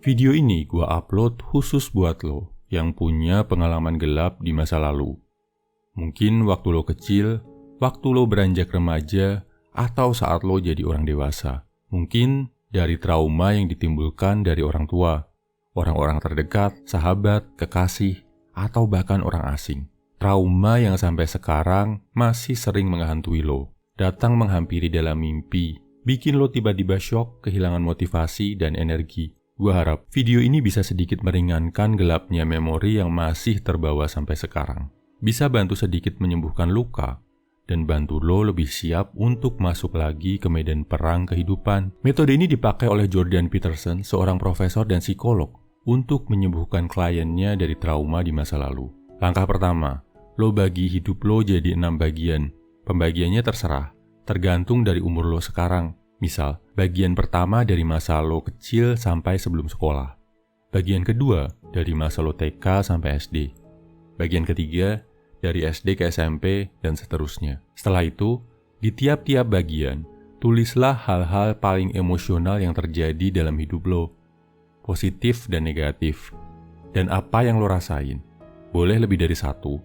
Video ini gua upload khusus buat lo yang punya pengalaman gelap di masa lalu. Mungkin waktu lo kecil, waktu lo beranjak remaja, atau saat lo jadi orang dewasa. Mungkin dari trauma yang ditimbulkan dari orang tua, orang-orang terdekat, sahabat, kekasih, atau bahkan orang asing. Trauma yang sampai sekarang masih sering menghantui lo, datang menghampiri dalam mimpi, bikin lo tiba-tiba shock, kehilangan motivasi dan energi. Gua harap video ini bisa sedikit meringankan gelapnya memori yang masih terbawa sampai sekarang. Bisa bantu sedikit menyembuhkan luka, dan bantu lo lebih siap untuk masuk lagi ke medan perang kehidupan. Metode ini dipakai oleh Jordan Peterson, seorang profesor dan psikolog, untuk menyembuhkan kliennya dari trauma di masa lalu. Langkah pertama, lo bagi hidup lo jadi 6 bagian. Pembagiannya terserah, tergantung dari umur lo sekarang. Misal, bagian pertama dari masa lo kecil sampai sebelum sekolah. Bagian kedua dari masa lo TK sampai SD. Bagian ketiga dari SD ke SMP dan seterusnya. Setelah itu, di tiap-tiap bagian, tulislah hal-hal paling emosional yang terjadi dalam hidup lo. Positif dan negatif. Dan apa yang lo rasain. Boleh lebih dari satu,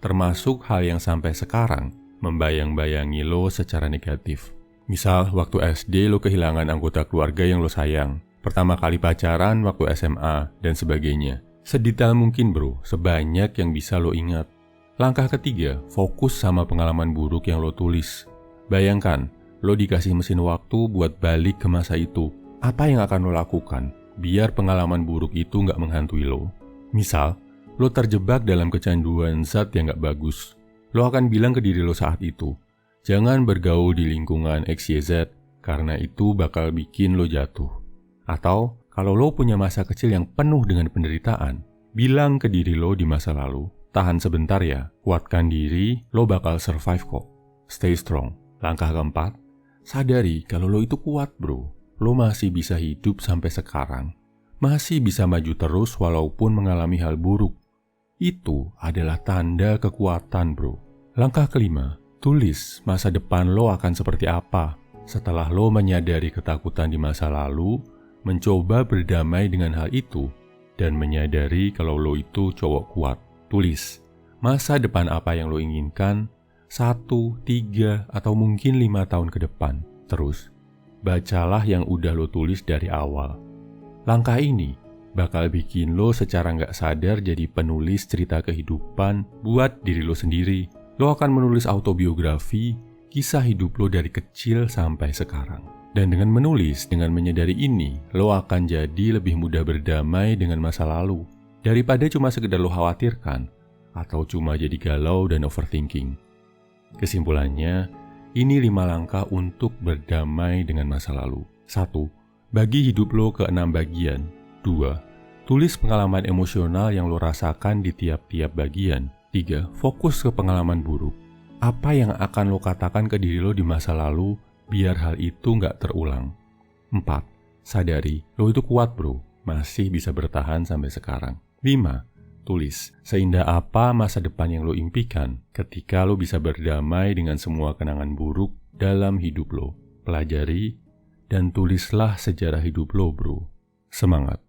termasuk hal yang sampai sekarang membayang-bayangi lo secara negatif. Misal, waktu SD lo kehilangan anggota keluarga yang lo sayang, pertama kali pacaran waktu SMA, dan sebagainya. Sedetail mungkin bro, sebanyak yang bisa lo ingat. Langkah ketiga, fokus sama pengalaman buruk yang lo tulis. Bayangkan, lo dikasih mesin waktu buat balik ke masa itu. Apa yang akan lo lakukan, biar pengalaman buruk itu nggak menghantui lo? Misal, lo terjebak dalam kecanduan zat yang nggak bagus. Lo akan bilang ke diri lo saat itu, jangan bergaul di lingkungan XYZ, karena itu bakal bikin lo jatuh. Atau, kalau lo punya masa kecil yang penuh dengan penderitaan, bilang ke diri lo di masa lalu, tahan sebentar ya, kuatkan diri, lo bakal survive kok. Stay strong. Langkah keempat, sadari kalau lo itu kuat bro. Lo masih bisa hidup sampai sekarang. Masih bisa maju terus walaupun mengalami hal buruk. Itu adalah tanda kekuatan bro. Langkah kelima, tulis masa depan lo akan seperti apa setelah lo menyadari ketakutan di masa lalu, mencoba berdamai dengan hal itu, dan menyadari kalau lo itu cowok kuat. Tulis masa depan apa yang lo inginkan 1, 3, atau mungkin 5 tahun ke depan. Terus, bacalah yang udah lo tulis dari awal. Langkah ini bakal bikin lo secara nggak sadar jadi penulis cerita kehidupan buat diri lo sendiri. Lo akan menulis autobiografi, kisah hidup lo dari kecil sampai sekarang. Dan dengan menulis, dengan menyadari ini, lo akan jadi lebih mudah berdamai dengan masa lalu. Daripada cuma sekedar lo khawatirkan, atau cuma jadi galau dan overthinking. Kesimpulannya, ini 5 langkah untuk berdamai dengan masa lalu. 1. Bagi hidup lo ke 6 bagian. 2. Tulis pengalaman emosional yang lo rasakan di tiap-tiap bagian. 3. Fokus ke pengalaman buruk. Apa yang akan lo katakan ke diri lo di masa lalu biar hal itu nggak terulang. 4. Sadari, lo itu kuat bro, masih bisa bertahan sampai sekarang. 5. Tulis, seindah apa masa depan yang lo impikan ketika lo bisa berdamai dengan semua kenangan buruk dalam hidup lo. Pelajari dan tulislah sejarah hidup lo bro. Semangat!